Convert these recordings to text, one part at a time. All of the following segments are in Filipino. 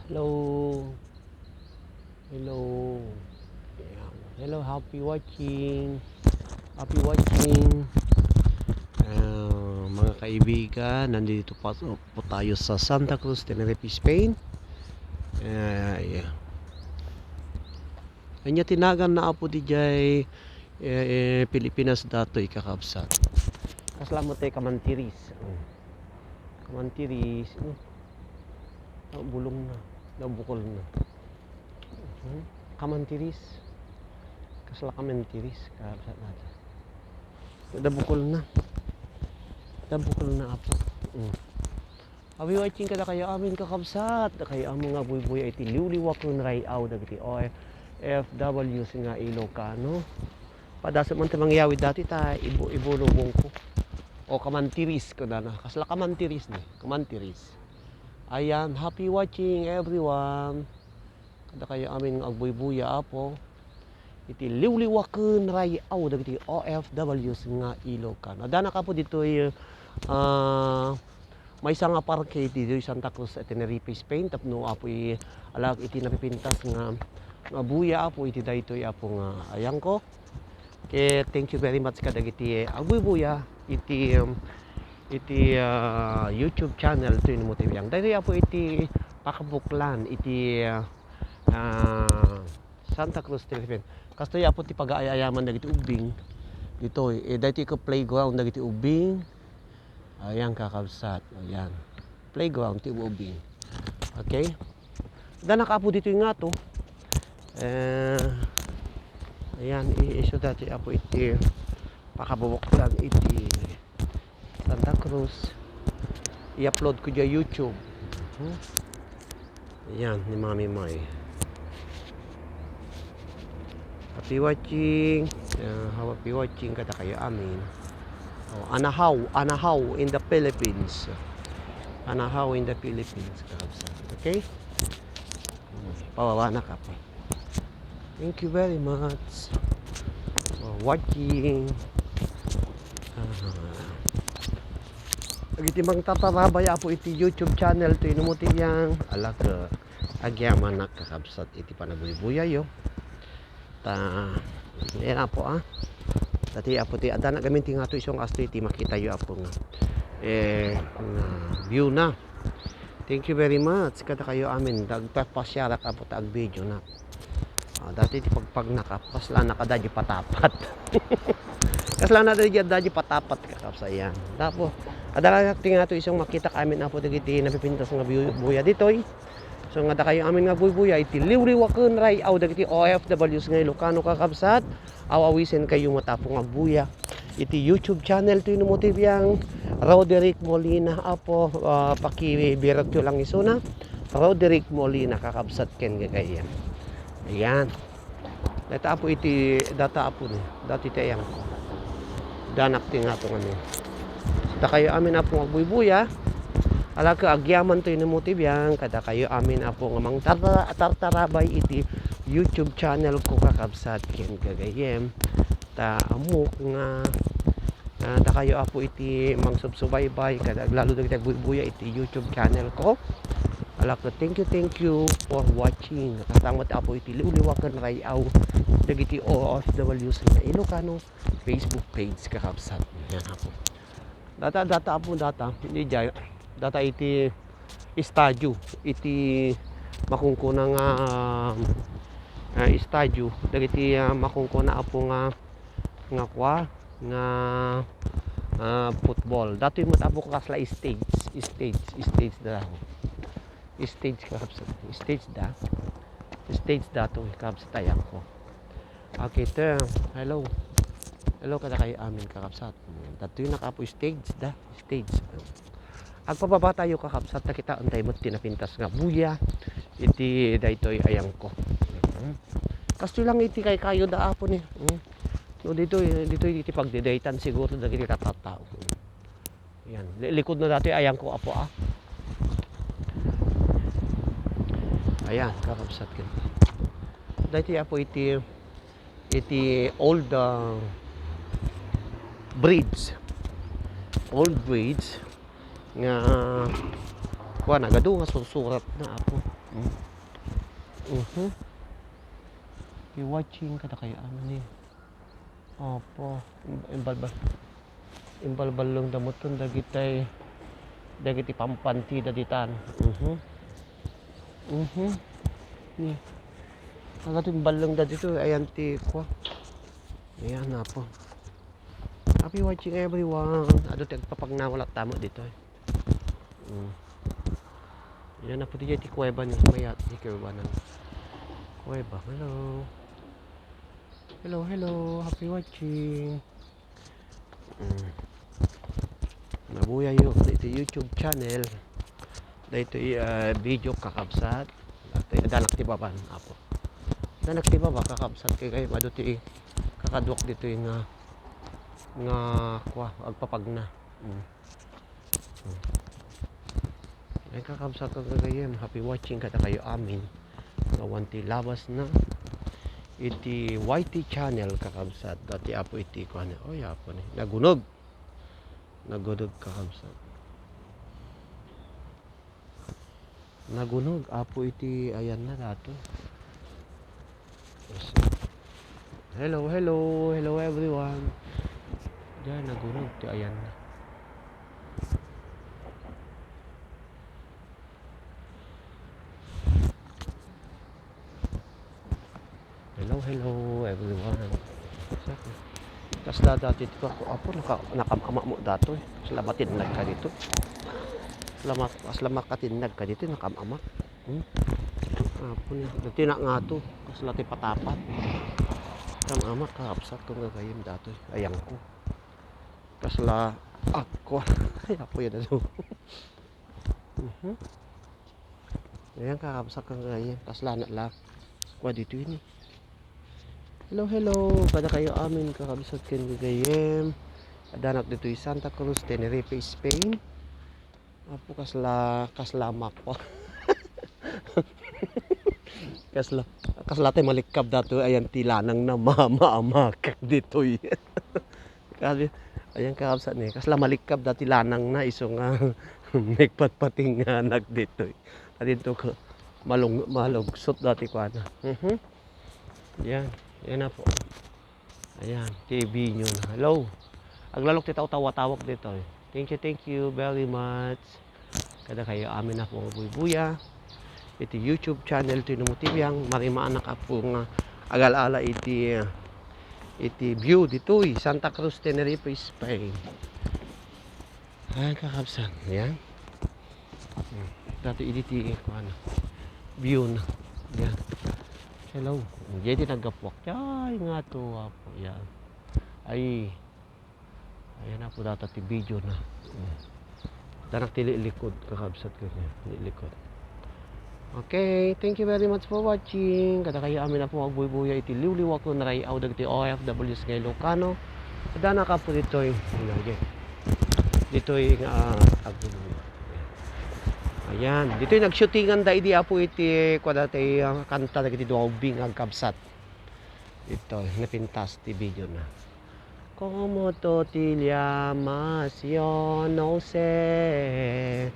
Hello. Hello. Ayan. Hello, happy watching. Happy watching. Mga kaibigan, nandito po tayo sa Santa Cruz, Tenerife, Spain. Yeah. Kanya tinagan na po di jay Pilipinas datoy kakabsat. Kaslam mo tayo kamantiris. Kamantiris. Bulong na. Nabukol na. Kamantiris. Kasla kamantiris. Kakabsat natin. Nabukol na. Nabukol na apo. Abi watching kada kayo amin kakabsat. Kayo among nga buy ay tiliwliwak nun rayaw dagiti OFW nga Ilocano. Padasa man ti mangyawid dati ta ibulubong ko. O kamantiris ko na kasla kamantiris ni. Kamantiris. Ayan, happy watching everyone. Kada kayo amin nga agbuy-buya apo. Iti liwliwakon rayaw dagiti OFW nga Ilocano. Adana ka po dito may isang parke dito Santa Cruz at Tenerife, Spain. Tapno apo alag iti napipintas nga buya apo iti daytoy apo nga ayang ko. Kaya thank you very much kadagiti agbuy-buya iti YouTube channel to mo tibiyang. Daytoy apo iti pakabuklan iti Santa Cruz, Tenerife. Kastoy apo ti pag-aayaman dagiti ubing dito daytoy ko playground dagiti ubing. Ayan kakabsat. Ayan. Playground ti ubing. Okay? Dana ka po dito nga to. Ayan, i-issue dati apo iti pakabuklan iti Santa Cruz. I-upload ko dyan YouTube. Ayan, ni Mami May. Happy watching. Happy watching kada kayo amin. Anahaw in the Philippines. Anahaw in the Philippines. Okay? Pawawa na ka pa. Thank you very much for watching. Agitimang tatarabay po iti YouTube channel to inumuti yang alag agyaman na kakabsat iti panagbuy-buya yo. Yan po dati apo ti adana gaminti nga to isong asto iti makita yo apo nga view na. Thank you very much kada kayo amin dagpasyarak apo ta ag video na. Dati ti pagpag nakapasla nakadadyo patapat. Kasla na dadyo patapat kakapsayan. Dapo adala ti nga to isong makita amin apo dagiti napipintas nga buya ditoy. So nga da kayo amin nga buy-buya iti liwliwakon rayaw dagiti OFWs nga Ilocano kakabsat. Awawisen kayo matapong agbuya iti YouTube channel to inumotibiyang Roderick Molina apo pakibirat ko lang isuna Roderick Molina kakabsat ken gagayan. Ayan. Data apo iti data apo ni dati tayang danak ti nga to ano. Da kayo amin apo agbuy-buya ala ka agyaman to inumotibiyang kada kayo amin apo nga mang tartarabay iti YouTube channel ko kakabsat ken gagayem ta amok nga da kayo apo iti magsubsubaybay kada lalo dagiti buya iti YouTube channel ko. Alak thank you for watching. Kasamot apo iti liwliwakan rayaw dagiti OFWs nga Ilocano Facebook page kakabsat. Yan apo. Data apo hindi jay data iti estadyo iti makungkuna nga estadyo dagiti makungkuna apo nga football dato yung matabo ko kasla stage da stage dato kakabsat tayang ko. Okay te hello kada kayo amin kakabsat dato yung nakapo stage agpababa tayo kakabsat na kita antay mo tinapintas nga buya iti daytoy ayang ko. Kasto lang iti kay kayo da apo ni. So dito iti pagdidaytan siguro dagiti katataw. Yan, likod na dati ayang ko apo Ayan, kakabsat ken. Dati apo iti old bridge. Old bridge nga nagadu nga susurat na apo Mhm. I-watching kada kayo ano ni. Opo, imbalbal imbalbalong damoton dagiti pampanti daditan. Ni agating balong dito ayan ti ko. Ayan na po. Happy watching everyone. Ado ti agpapagnawala tamo dito. Yan na po ti kuweba ni mayat ti kuweba ng kuweba. Hello. Hello. Happy watching. Nabuya yo dito YouTube channel. Dito video kakabsat. Danak ti baban apo. Danak ti baba kakabsat kay kayo maduti kakadwak dito nga kwa agpapagna. Ay kakabsat ko kagayem. Happy watching kada kayo amin. Ngawanti labas na iti YT channel kakabsat. Dati apo iti ko ano. Oy apo ni. Nagunog kakabsat. Nagunog apo iti ayan na dato. Hello everyone. Diyan nagunog ti ayan na. Hello everyone. Kas dati dito ako apo nakamama mo dato eh. Salamatin nagka dito. Salamat katinag ka dito nakamama. Apo ni dati na nga to. Kaslati patapat. Kamama kakabsat ko gagayem dato eh. Ayang ko. Kasla ako. Ay apo yan na. Ayan kakabsat ko gagayem. Kasla na lang. Kwa dito yun eh. Hello. Kada kayo amin kakabsat ken gagayem. Adanak dito yung Santa Cruz, Tenerife, Spain. Apo kaslamak po. kasla tay malikab dato ayan tilanang na mamamakak dito y. Kasi ayan kakabsat ni kasla malikab dati lanang na iso nga nagpatpating anak dito. Dito ko malugsot dati ko ana. Yan na po. Ayan, TV nyo na. Hello. Aglalok ti tawa-tawag dito. Thank you very much. Kada kayo amin na po buya. Iti YouTube channel ti numutibiyang marimaan na po nga agal-ala iti view ditoy Santa Cruz, Tenerife, Spain. Ay kakabsan. Yan. Dati iti ano view na. Yan. Hello. Jadi nagapwak. Ay nga to apo. Yan. Ayan na po data ti video na. Danak ti likod kakabsat ko niya. Likod. Okay, thank you very much for watching. Kada kayo amin na po magbubuya iti liwliwa ko na rayaw dagiti OFWs ngay Ilocano. Kada ka po dito'y agbubuya. Ayan, dito'y nagshootingan da idi apo iti kwadati kanta dagiti duwabing agkabsat. Ito, napintas ti video na. Como tú te llamas, yo no sé.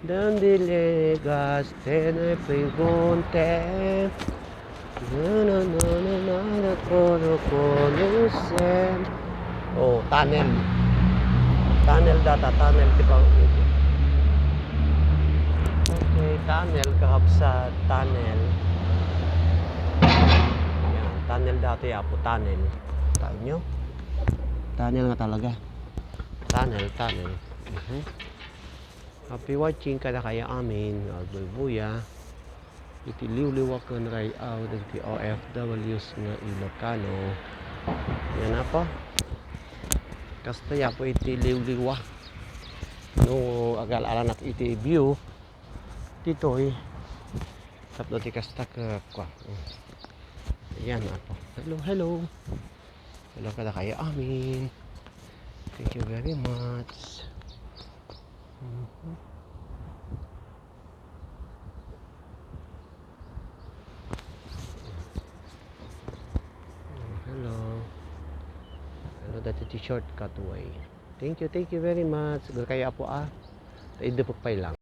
¿Dónde llegaste? Me pregunté. No puedo conocer. Oh, tunnel. Tunnel tipo. Okay, tunnel kakabsat, tunnel. Ayan, tunnel dati apo, tunnel. Tayo nyo? Tunnel nga talaga. Tunnel. Happy watching kada kaya amin. Agbubuya. Iti liwliwa ko na rayaw dagiti OFWs nga Ilocano. Yan na po. Kastaya po iti liwliwa. No agal-ala nak iti view. Dito'y tapno ti kasta ka kwa. Yan na po. Hello. Hello kada kayo amin. Thank you very much. Hello, dati ti shortcut way. Thank you very much. Gur kayo po Tayo lang.